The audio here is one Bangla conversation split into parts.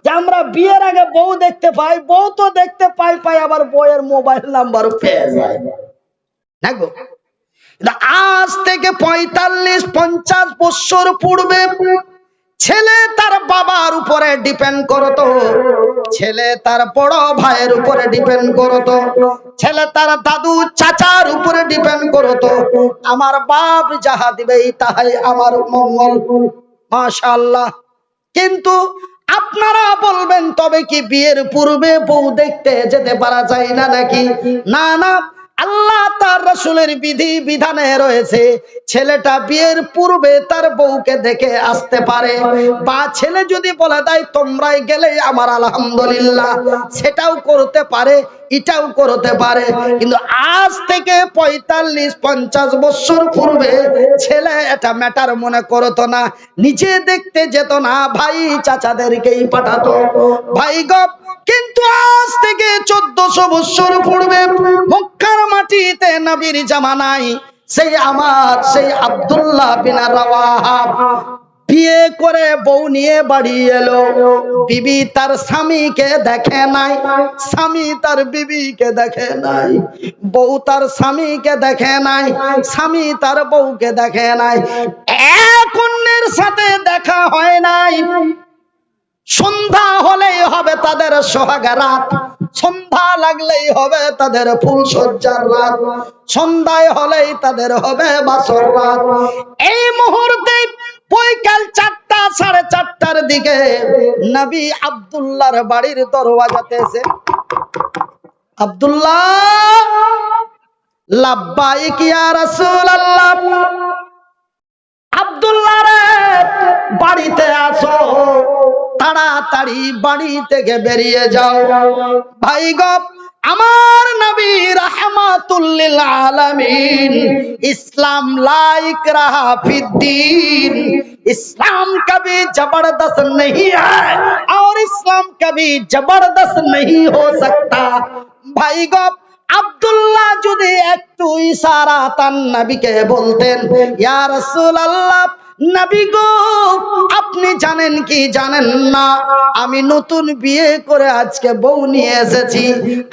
যে আমরা বিয়ের আগে বউ দেখতে পাই, বউ তো দেখতে পাই আবার বউয়ের মোবাইল নাম্বার পেয়ে যায়। দেখো আজ থেকে 45-50 বছর পূর্বে ছেলে তার বাবার উপরে ডিপেন্ড করতো, ছেলে তার বড় ভাইয়ের উপরে ডিপেন্ড করতো, ছেলে তার দাদু চাচার উপরে ডিপেন্ড করতো, আমার বাপ যাহা দিবে তাহাই আমার মঙ্গল। মাশাআল্লাহ। কিন্তু আপনারা বলবেন তবে কি বিয়ের পূর্বে বউ দেখতে যেতে পারা যায় না নাকি? না না, আল্লাহ তার রাসূলের বিধি বিধানে রয়েছে ছেলেটা বিয়ের পূর্বে তার বউকে দেখে আসতে পারে, বা ছেলে যদি বলে দেয় তোমরাই গেলে আমার আলহামদুলিল্লাহ, সেটাও করতে পারে, এটাও করতে পারে। কিন্তু আজ থেকে 45-50 বছর পূর্বে ছেলে এটা ম্যাটার মনে করতো না, নিজে দেখতে যেত না, ভাই চাচাদেরকেই পাঠাতো। ভাই গো, কিন্তু আজ থেকে 1400 বছর পূর্বে মক্কার মাটিতে নবীর জামানায় সেই আব্দুল্লাহ বিন রাওয়াহা বিয়ে করে বউ নিয়ে বাড়ি এলো। বিবি তার স্বামীকে দেখে নাই, স্বামী তার বিবিকে দেখে নাই, বউ তার স্বামীকে দেখে নাই, স্বামী তার বউকে দেখে নাই, এক অন্যের সাথে দেখা হয় নাই। সন্ধ্যা হলেই হবে তাদের সোহাগ রাত, সন্ধ্যা লাগলেই হবে তাদের ফুল সজ্জার রাত, সন্ধ্যায় হলেই তাদের হবে বাসর রাত। এই মুহূর্তে বৈকাল 4টা 4:30টার দিকে নবী আব্দুল্লাহর বাড়ির দরওয়াজাতে এসে, আব্দুল্লাহ, লাব্বাইক ইয়া রাসূলুল্লাহ, আব্দুল্লাহ রে বাড়িতে আসো, তাড়াতাড়ি বাড়ি থেকে বেরিয়ে যাও। ভাই গো, আমার নবী রাহমাতুল লিল আলামিন, ইসলাম লা ইকরাহা ফিদ্দীন, इस्लाम कभी जबरदस्त नहीं है और इस्लाम कभी जबरदस्त नहीं हो सकता। भाई गो, আব্দুল্লাহ যদি একটু ইশারাতান নবীকে বলতেন, ইয়া রাসূলুল্লাহ, নবী গো আপনি জানেন কি জানেন না, আমি নতুন বিয়ে করে আজকে বউ নিয়ে এসেছি,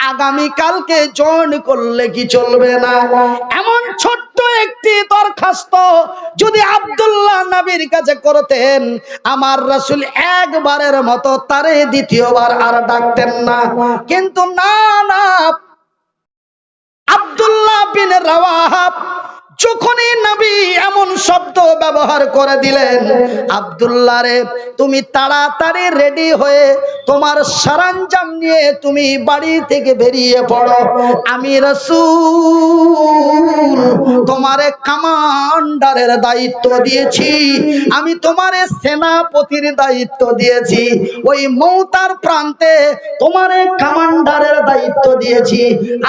আগামী কালকে জয়েন করলে কি চলবে না? এমন ছোট্ট একটি দরখাস্ত যদি আব্দুল্লাহ নবীর কাছে করতেন, আমার রাসূল একবারের মতো তারে দ্বিতীয়বার আর ডাকতেন না। কিন্তু না না, আব্দুল্লাহ বিন রাওয়াহা যখনই নবী এমন শব্দ ব্যবহার করে দিলেন, আব্দুল্লাহ রে তুমি তাড়াতাড়ি রেডি হয়ে তোমার সরঞ্জাম নিয়ে তুমি বাড়ি থেকে বেরিয়ে পড়ো, আমি রাসূল তোমারে কমান্ডারের দায়িত্ব দিয়েছি, আমি তোমারে সেনাপতির দায়িত্ব দিয়েছি, ওই মৌতার প্রান্তে তোমারে কমান্ডারের দায়িত্ব দিয়েছি।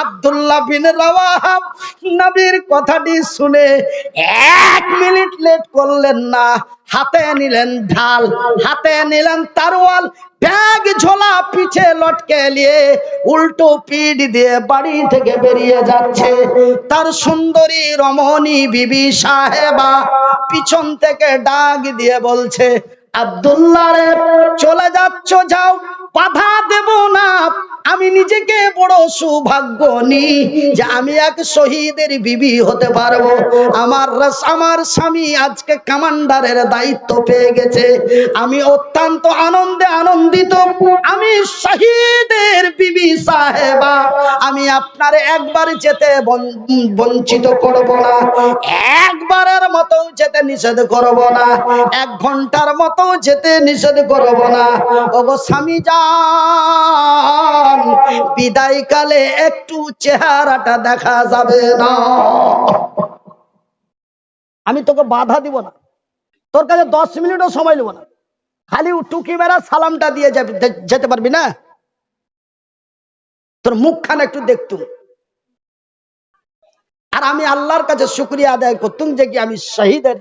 আব্দুল্লাহ বিন রাওয়াহা নবীর কথাটি শুনে 1 মিনিট লেট করলেন না, হাতে নিলেন ঢাল, হাতে নিলেন তরোয়াল, ব্যাগ ঝোলা পিছে লটকে নিয়ে উল্টো পিঠ দিয়ে বাড়ি থেকে বেরিয়ে যাচ্ছে। তার সুন্দরী রমণী বিবি সাহেবা পিছন থেকে ডাক দিয়ে বলছে, আব্দুল্লাহ রে চলে যাচ্ছ যাও, বাধা দেব না, আমি নিজেকে বড় সৌভাগ্যবানী যে আমি এক শহীদের বিবি হতে পারবো, আমার স্বামী আজকে কমান্ডারের দায়িত্ব পেয়ে গেছে, আমি অত্যন্ত আনন্দিত, আমি শহীদের বিবি সাহেবা, আমি আপনার একবার যেতে বঞ্চিত করব না, একবারের মতো যেতে নিষেধ করব না, 1 ঘন্টার মতো যেতে নিষেধ করব না। ওগো স্বামী যান, বিদায় কালে একটু চেহারাটা দেখা যাবে না, আমি তোকে বাধা দিব না, তোর কাছে 10 মিনিটও সময় নেব না, খালি টুকি বেড়া সালামটা দিয়ে যেতে পারবি না, তোর মুখখান একটু দেখতুম, আর আমি আল্লাহর কাছে শুকরিয়া আদায় করতুম যে কি আমি শহীদের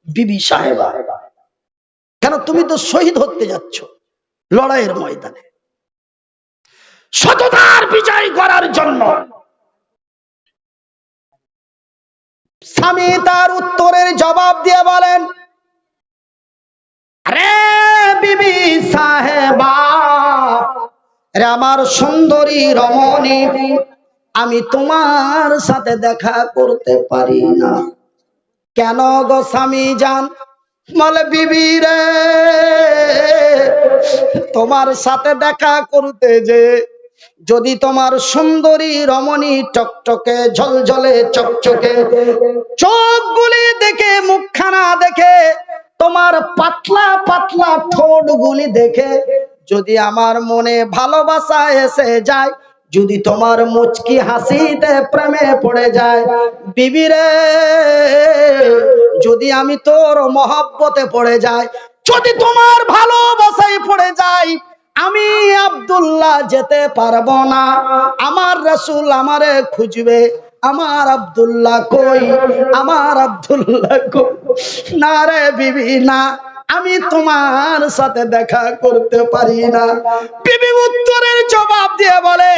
বিবি সাহেবা। কেন? তুমি তো শহীদ হতে যাচ্ছ লড়াইয়ের ময়দানে, সততার বিজয় করার জন্য। স্বামী তার উত্তরের জবাব দিয়ে বলেন, আরে বিবি সাহেবা, রে আমার সুন্দরী রমণী, আমি তোমার সাথে দেখা করতে পারি না। কেন গো স্বামী জান? বলে বিবি রে, তোমার সাথে দেখা করতে যে যদি তোমার সুন্দরী রমণী টকটকে ঝলঝলে চকচকে চোখগুলি দেখে, মুখখানা দেখে, তোমার পাতলা পাতলা ঠোঁটগুলি দেখে যদি আমার মনে ভালোবাসা এসে যায়, যদি তোমার মুচকি হাসিতে প্রেমে পড়ে যায়, বিবি রে, যদি আমি তোর মহব্বতে পড়ে যাই, যদি তোমার ভালোবাসায় পড়ে যাই, আমি আব্দুল্লাহ যেতে পারবো না। আমার রাসূল আমারে খুঁজবে, আমার আব্দুল্লাহ কই, আমার আব্দুল্লাহ কই। না রে বিবি না, আমি তোমার সাথে দেখা করতে পারি না। বিবি উত্তরের জবাব দিয়ে বলে,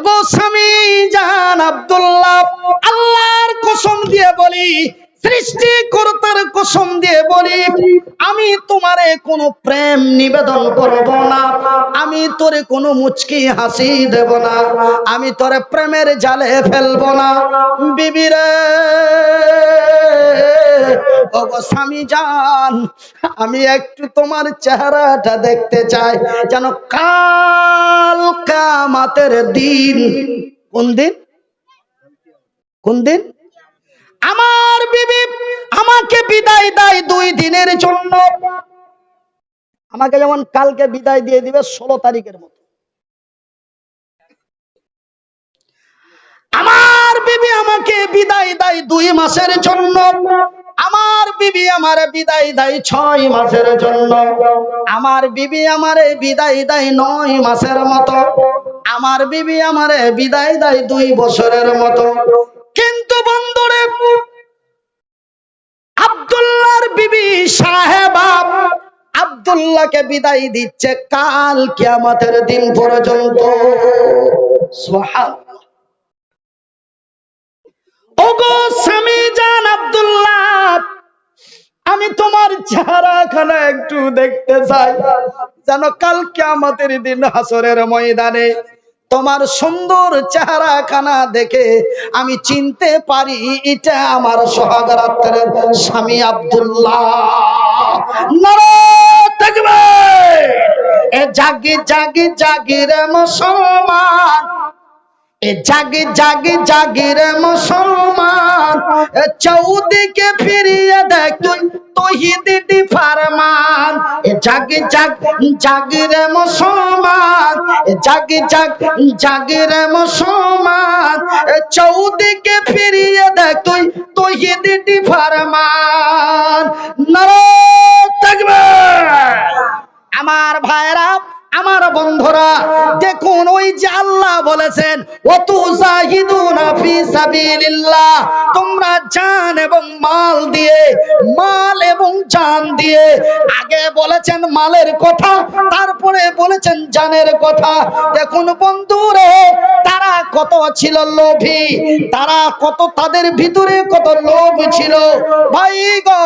গো স্বামী জান আব্দুল্লাহ, আল্লাহর কসম দিয়ে বলি, সৃষ্টিকর্তার কসম দিয়ে বলি, আমি তোমারে কোনো প্রেম নিবেদন করব না, আমি তোরে কোনো মুচকি হাসি দেব না, আমি তোরে প্রেমের জালে ফেলবো না। বিবি রে, ওগো স্বামী জান, আমি একটু তোমার চেহারাটা দেখতে চাই, যেন কাল কিয়ামতের দিন। কোন দিন? কোন দিন? আমার বিবি আমাকে বিদায় দেয় 2 দিনের জন্য। আমাকে যেমন কালকে বিদায় দিয়ে দিবে 16 তারিখের মতো, আমার বিবি আমাকে বিদায় দেয় 2 মাসের জন্য। আমার বিবি আমারে বিদায় দেয় 6 মাসের জন্য। আমার বিবি আমারে বিদায় দেয় 9 মাসের মতো। আমার বিবি আমারে বিদায় দেয় 2 বছরের মতো। কিন্তু বন্ধুরে, আব্দুল্লাহর বিবি সাহেবা আব্দুল্লাহকে বিদায় দিচ্ছে কাল কিয়ামতের দিন পর্যন্ত। সুবহানাল্লাহ। ওগো স্বামী জান আব্দুল্লাহ, আমি তোমার চেহারাখানা একটু দেখতে চাই, যেন কাল কিয়ামতের দিন হাসরের ময়দানে তোমার সুন্দর চেহারাখানা দেখে আমি চিনতে পারি এটা আমার সোহাগরাতের স্বামী আব্দুল্লাহ। নারায়ে তাকবীর! এ জাগি জাগি জাগি রে মুসলমান, এ জাগি জাগি জাগি রে মুসলমান, চৌদিকে ফিরিয়ে দেখ তুই তৌহিদি ফরমান। এ জাগি জাগি জাগি রে মুসলমান, এ জাগি জাগি জাগি রে মুসলমান, চৌদিকে ফিরিয়ে দেখ তুই তৌহিদি ফরমান। নারায়ে তাকবীর! আমার ভাইরা, আমার বন্ধুরা, দেখুন ওই যে আল্লাহ বলেছেন, ওয়াতুজাহিদুনা ফি সাবিলিল্লাহ, তোমরা জান এবং মাল দিয়ে, মাল এবং জান দিয়ে, আগে বলেছেন মালের কথা, তারপরে বলেছেন জানের কথা। দেখুন বন্ধুরে, তারা কত ছিল লোভী, তারা কত, তাদের ভিতরে কত লোভ ছিল ভাই গো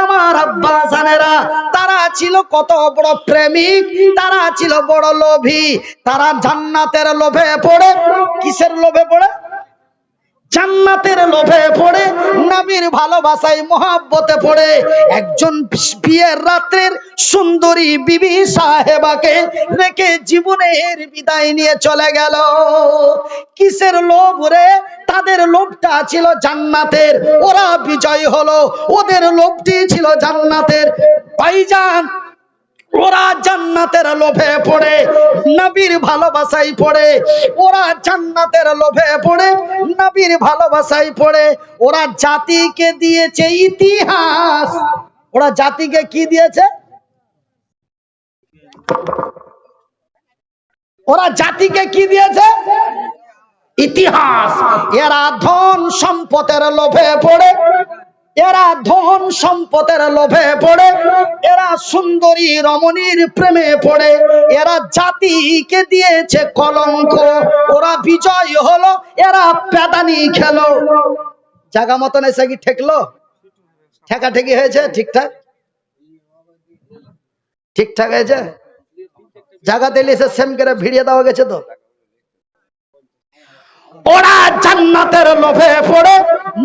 আমার আব্বা জানেরা, তারা ছিল কত বড় প্রেমিক, তারা ছিল বড় লোভী। তারা জান্নাতের লোভে পড়ে, কিসের লোভে পড়ে? জান্নাতের লোভে পড়ে, নবীর ভালোবাসায় মহব্বতে পড়ে একজন বিয়ের রাতের সুন্দরী বিবি সাহেবাকে রেখে জীবনের বিদায় নিয়ে চলে গেল। কিসের লোভ রে? তাদের লোভটা ছিল জান্নাতের, ওরা বিজয় হলো, ওদের লোভটি ছিল জান্নাতের। ভাইজান, ওরা জান্নাতের লোভে পড়ে, নবীর ভালোবাসায় পড়ে, ওরা জান্নাতের লোভে পড়ে, নবীর ভালোবাসায় পড়ে। ওরা জাতিকে দিয়েছে ইতিহাস। ওরা জাতিকে কি দিয়েছে? ওরা জাতিকে কি দিয়েছে? ইতিহাস। এরা ধন সম্পদের লোভে পড়ে, এরা ধন সম্পদের লোভে পড়ে, এরা সুন্দরী রমণীর প্রেমে পড়ে, এরা জাতিকে দিয়েছে কলঙ্ক। ওরা বিজয় হলো, এরা পেদানি খেলো। জায়গা মতন এসে কি ঠেকলো? ঠেকাঠেকি হয়েছে? ঠিকঠাক ঠিকঠাক হয়েছে? জায়গা দিলে এসে সেম করে ভিড়িয়ে দেওয়া গেছে তো। ওরা জান্নাতের লোভে পড়ে,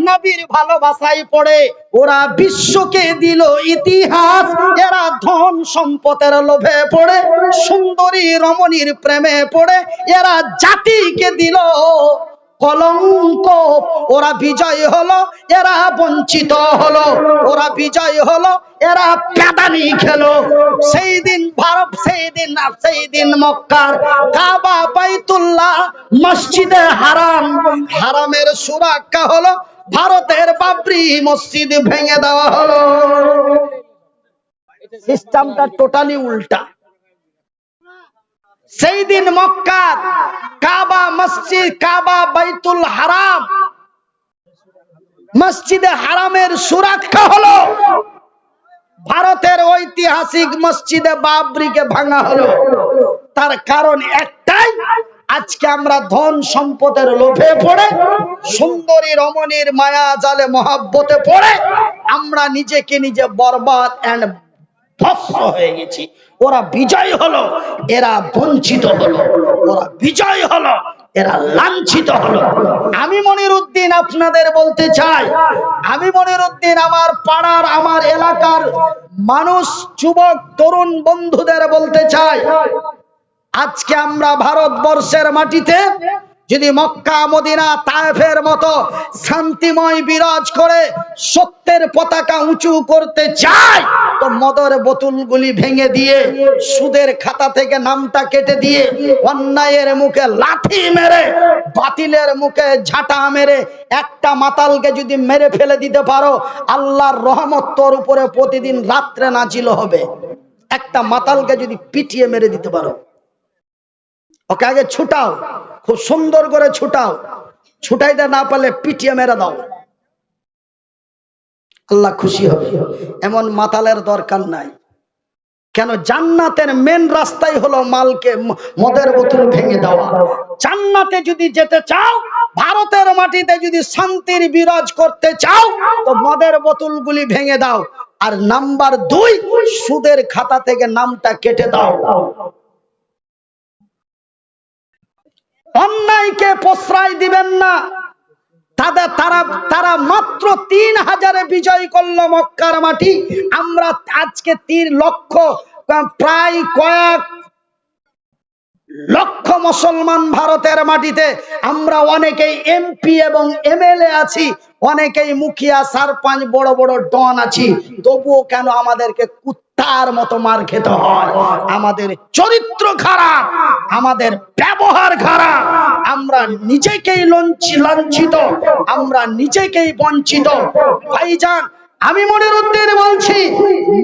নবীর ভালোবাসায় পড়ে, ওরা বিশ্বকে দিল ইতিহাস। এরা ধন সম্পদের লোভে পড়ে, সুন্দরী রমণীর প্রেমে পড়ে, এরা জাতিকে দিল কলঙ্ক। ওরা বিজয় হলো, এরা বঞ্চিত হলো। ওরা বিজয় হলো, এরা প্যাদানি খেলো। সেই দিন ভারত, সেই দিন মক্কার কাবা, বাইতুল্লাহ, মসজিদে হারাম, হারামের সুরক্ষা হলো, ভারতের বাবরি মসজিদ ভেঙে দেওয়া হলো। সিস্টেমটা টোটালি উল্টা। সেই দিন মক্কার কাবা মসজিদ, কাবা বাইতুল হারাম, মসজিদে হারামের সুরক্ষা হলো, ভারতের ঐতিহাসিক মসজিদে বাবরিকে ভাঙা হলো। তার কারণ একটাই, আজকে আমরা ধন সম্পদের লোভে পড়ে, সুন্দরী রমণীর মায়া জালে মহাব্বতে পড়ে আমরা নিজেকে নিজে বরবাদ এন্ড ভস্ম হয়ে গেছি। ওরা বিজয় হলো, এরা বঞ্চিত হলো। ওরা বিজয় হলো, এরা লাঞ্ছিত হলো। আমি মনিরউদ্দিন আপনাদের বলতে চাই, আমি মনিরউদ্দিন আমার পাড়ার, আমার এলাকার মানুষ, যুবক তরুণ বন্ধুদের বলতে চাই, আজকে আমরা ভারতবর্ষের মাটিতে যদি মক্কা মদিনা তায়েফের মতো শান্তিময় বিরাজ করে সত্যের পতাকা উঁচু করতে চাই, তো মদের বোতলগুলি ভেঙে দিয়ে, সুদের খাতা থেকে নামটা কেটে দিয়ে, অন্যায়ের মুখে লাথি মেরে, বাতিলের মুখে ঝাঁটা মেরে একটা মাতালকে যদি মেরে ফেলে দিতে পারো, আল্লাহর রহমত তোর উপরে প্রতিদিন রাত্রে নাজিল হবে। একটা মাতালকে যদি পিটিয়ে মেরে দিতে পারো, ওকে আগে ছুটাও, খুব সুন্দর করে ছুটাও, ছুটাইতে না পারলে পিটিয়ে মেরে দাও, আল্লাহ খুশি হবে। এমন মাতালের দরকার নাই। কেন? জান্নাতের মেন রাস্তাই হলো মালকে, মদের বোতল ভেঙে দেওয়া। জান্নাতে যদি যেতে চাও, ভারতের মাটিতে যদি শান্তির বিরাজ করতে চাও, তো মদের বোতলগুলি ভেঙে দাও। আর নাম্বার 2, সুদের খাতা থেকে নামটা কেটে দাও। অন্যায়কে প্রশ্রয় দিবেন না। তারা মাত্র 3000 বিজয় করলো মক্কার মাটি। আমরা আজকে 3 লক্ষ, প্রায় কয়েক লক্ষ মুসলমান ভারতের মাটিতে। আমরা অনেকেই এমপি এবং এমএলএ আছি, অনেকেই মুখিয়া সারপঞ্চ, বড় বড় ডন আছি। তবুও কেন আমাদেরকে কুত্তার মতো মার খেতে হয়? আমাদের চরিত্র খারাপ, আমাদের ব্যবহার খারাপ, আমরা নিজেকেই লাঞ্ছিত, আমরা নিজেকেই বঞ্চিত। ভাইজান, আমি মনিরউদ্দিন বলছি,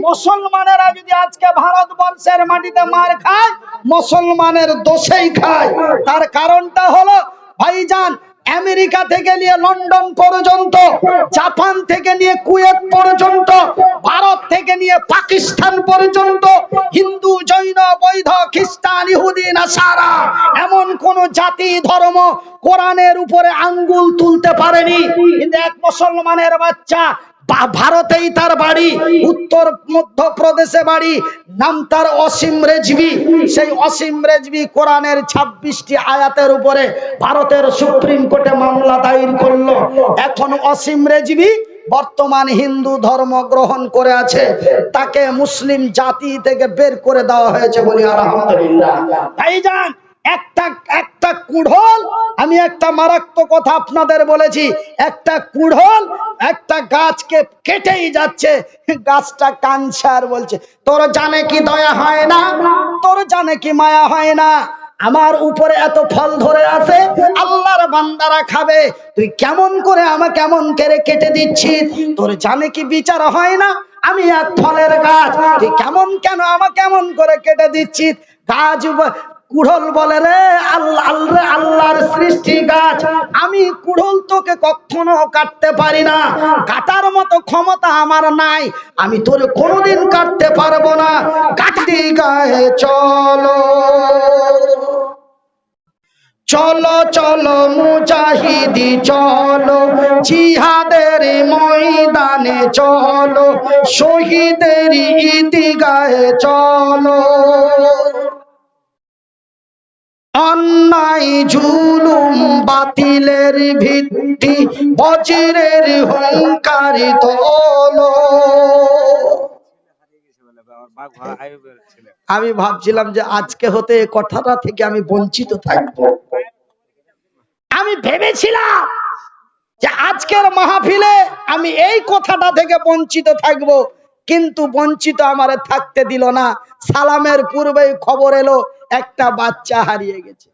মুসলমানেরা যদি আজকে ভারতবর্ষের মাটিতে মার খায়, মুসলমানের দোষেই খায়। তার কারণটা হলো, ভাইজান, আমেরিকা থেকে নিয়ে লন্ডন পর্যন্ত, জাপান থেকে নিয়ে কুয়েত পর্যন্ত, ভারত থেকে নিয়ে পাকিস্তান পর্যন্ত, হিন্দু, জৈন, বৌদ্ধ, খ্রিস্টান, ইহুদি, নাসারা, এমন কোন জাতি ধর্ম কোরআনের উপরে আঙ্গুল তুলতে পারেনি। কিন্তু এক মুসলমানের বাচ্চা, ভারতেই তার বাড়ি, উত্তর মধ্যপ্রদেশে বাড়ি, নাম তার অসীম রেজভি। সেই অসীম রেজভি কোরআনের 26টি আয়াতের উপরে ভারতের সুপ্রিম কোর্টে মামলা দায়ের করলো। এখন অসীম রেজভি বর্তমান হিন্দু ধর্ম গ্রহণ করে আছে, তাকে মুসলিম জাতি থেকে বের করে দেওয়া হয়েছে, বলি আলহামদুলিল্লাহ। ভাইজান, একটা কুড়োল, আমি একটা মারাত্মক কথা আপনাদের বলেছি, একটা কুড়োল একটা গাছকে কেটেই যাচ্ছে, গাছটা কাঁদছে আর বলছে, তোর জানে কি দয়া হয় না, তোর জানে কি মায়া হয় না, আমার উপরে এত ফল ধরে আছে, আল্লাহর বান্দারা খাবে, তুই কেমন করে আমাকে কেমন করে কেটে দিচ্ছিস, তোর জানে কি বিচার হয় না, আমি এক ফলের গাছ, তুই কেন আমাকে কেমন করে কেটে দিচ্ছিস। গাছ কুড়োল বলে, রে আল্লাহর সৃষ্টি গাছ, আমি কুড়োল তোকে কখনো কাটতে পারি না, কাটার মতো ক্ষমতা আমার নাই, আমি তোর কোনোদিন কাটতে পারবো না। কাটতে গায়ে চলো, চলো চলো মুজাহিদি চলো, জিহাদের ময়দানে চলো, শহীদের ঈদগাহে চলো। জুলুম বাতিলের ভিত্তি বজ্রের হুঙ্কারি তোলো। আমি ভাবছিলাম যে আজকে হতে এই কথাটা থেকে আমি বঞ্চিত থাকবো। আমি ভেবেছিলাম যে আজকের মাহফিলে আমি এই কথাটা থেকে বঞ্চিত থাকবো, কিন্তু বঞ্চিত আমারে থাকতে দিল না। সালামের পূর্বেই খবর এলো একটা বাচ্চা হারিয়ে গেছে।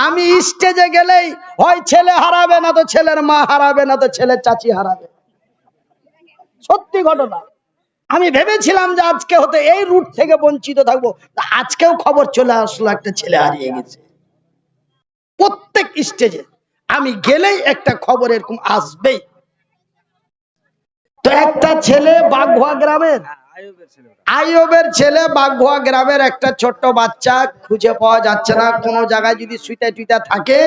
আমি স্টেজে গেলেই হয় ছেলে হারাবে, না তো ছেলের মা হারাবে, না তো ছেলের চাচি হারাবে। সত্যি ঘটনা। আমি ভেবেছিলাম যে আজকে হতে এই রুট থেকে বঞ্চিত থাকবো, আজকেও খবর চলে আসলো একটা ছেলে হারিয়ে গেছে। প্রত্যেক স্টেজে আমি গেলেই একটা খবর এরকম আসবেই। তো একটা ছেলে বাঘুয়া গ্রামের, আইয়ুবের ছেলে বাঘুয়া গ্রামের একটা ছোট্ট বাচ্চা খুঁজে পাওয়া যাচ্ছে না। কোন জায়গায় যদি সুইটা টুইটা থাকে,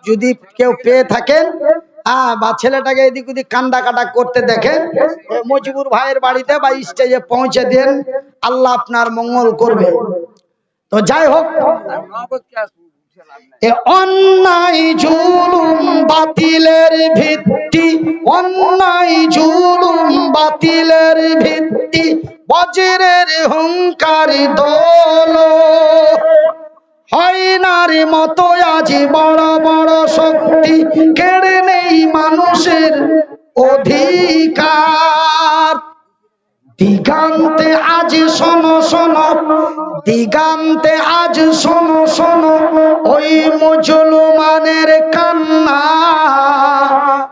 যদি কেউ পেয়ে থাকেন বা ছেলেটাকে এদিক ওদিক কান্দা কাটা করতে দেখেন, মজিবুর ভাইয়ের বাড়িতে বা স্টেজে পৌঁছে দেন, আল্লাহ আপনার মঙ্গল করবে। তো যাই হোক, অন্যায় জুলুম বাতিলের ভিত্তি, অন্যায় জুলুম বাতিলের ভিত্তি বজ্রের হুঙ্কারি দোলো। হয় নারী মতো আজি বড় বড় শক্তি, কেড়ে নেই মানুষের অধিকার। দিগান্তে আজ শোনো শোনো, দিগান্তে আজ শোনো শোনো, ওই মুসলমানের কান্না।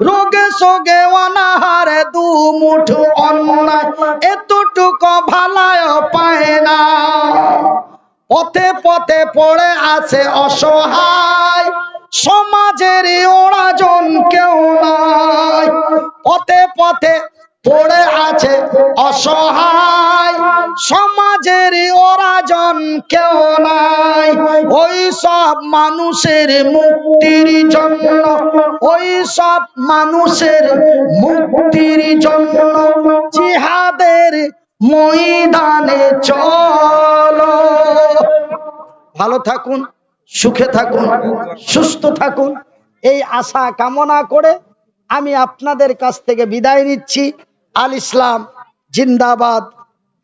রোগে সোগে অনাহারে দু মুঠো অন্ন, এতটুকু ভালায় পায় না। পথে পথে পড়ে আছে অসহায়, সমাজের ওরাজন কেউ নাই। পথে পথে পড়ে আছে অসহায়, সমাজের ওরাজন কেউ নাই। ওই সব মানুষের মুক্তির জন্য, ওই সব মানুষের মুক্তির জন্য জিহাদের ময়দানে চলো। ভালো থাকুন, সুখে থাকুন, সুস্থ থাকুন, এই আশা কামনা করে আমি আপনাদের কাছ থেকে বিদায় নিচ্ছি। আল ইসলাম জিন্দাবাদ।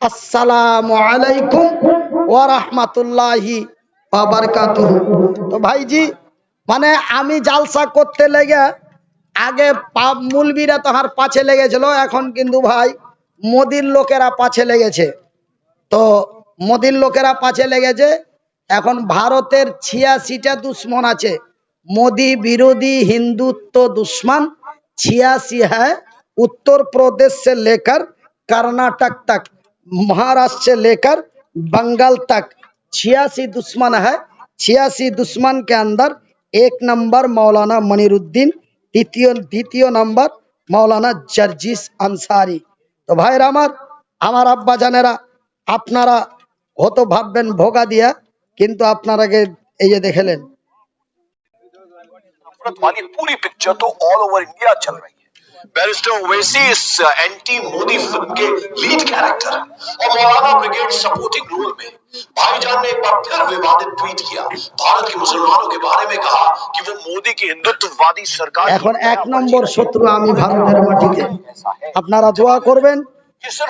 আসসালামু আলাইকুম ওয়া রাহমাতুল্লাহি ওয়া বারাকাতুহু। তো ভাইজি, মানে আমি জালসা করতে লেগে আগে মুলবিরা তো হার পাছে লেগেছিল, এখন কিন্তু ভাই মোদির লোকেরা পাছে লেগেছে। তো মোদির লোকেরা পাছে লেগেছে। এখন ভারতের 86টা দুশ্মন আছে। मोदी विरोधी हिंदुत्व दुश्मन 86 है। उत्तर प्रदेश से लेकर कर्नाटक तक, महाराष्ट्र से लेकर बंगाल तक 86 दुश्मन है। 86 दुश्मन के अंदर एक नंबर मौलाना मनीरुद्दीन, द्वितीय नंबर मौलाना जर्जिस अंसारी। तो भाई আমার আব্বা জানেরা, আপনারা হয়তো ভাববেন ভোগা দিয়া, কিন্তু আপনারা এই যে দেখলেন वाली पूरी पिक्चर तो ऑल ओवर इंडिया चल रही है। बैरिस्टर ओवैसी इस एंटी मोदी फिल्म के लीड कैरेक्टर है और मौलाना ब्रिगेड सपोर्टिंग रोल में। भाईजान ने एक बार फिर विवादित ट्वीट किया, भारत के मुसलमानों के बारे में कहा कि वो मोदी की हिंदुत्ववादी सरकार। এখন এক নম্বর শত্রু আমি ভারতের মাটিতে। আপনারা দোয়া করবেন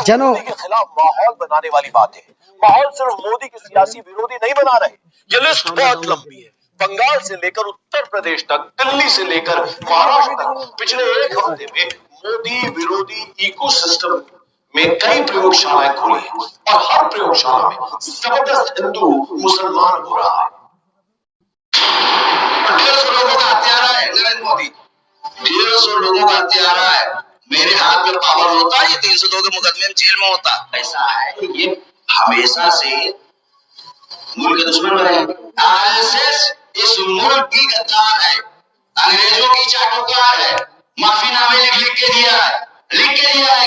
যেন के खिलाफ माहौल बनाने वाली बात है। माहौल सिर्फ मोदी के सियासी विरोधी नहीं बना रहे, ये लिस्ट बहुत लंबी है। बंगाल से लेकर उत्तर प्रदेश तक, दिल्ली से लेकर महाराष्ट्र तक पिछले एक हफ्ते में मोदी विरोधी इकोसिस्टम में कई प्रयोगशालाएं खुली हैं और हर प्रयोगशाला में जबरदस्त हिंदू मुसलमान हो रहा है। 150 लोगों का हत्यारा है नरेंद्र मोदी, 150 लोगों का हत्यारा है। मेरे हाथ में पावर होता, ये 302 के मुकदमे में जेल में होता। ऐसा है, ये हमेशा से मुल्क के दुश्मन रहे। आरएसएस इस मुल्क की गद्दार है, अंग्रेजों की चाटुकार है। माफीनामे लिख के दिया है,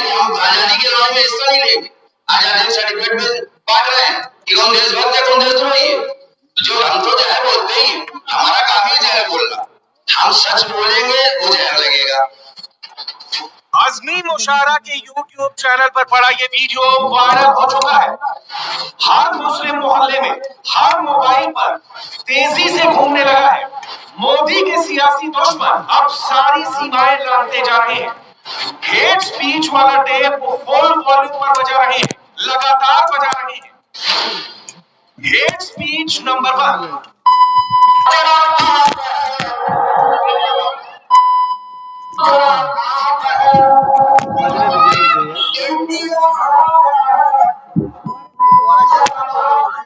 कि हम आजादी के लड़ाई में हिस्सा नहीं लेंगे। आजादी सर्टिफिकेट में बांट रहे हैं कि कौन देशभक्त है, कौन देशद्रोही है। जो हम तो जहर बोलते ही, हमारा काफी जहर बोलना। हम सच बोलेंगे वो जहर लगेगा। आजमी मुशारा के YouTube चैनल पर पड़ा ये वीडियो वायरल हो चुका है। हर मुस्लिम मोहल्ले में, हर मोबाइल पर तेजी से घूमने लगा है। मोदी के सियासी दुश्मन अब सारी सीमाएं लांघते जा रहे हैं। हेट स्पीच वाला टेप फुल वॉल्यूम पर बजा रहे हैं, लगातार बजा रहे हैं। Hate speech number 1।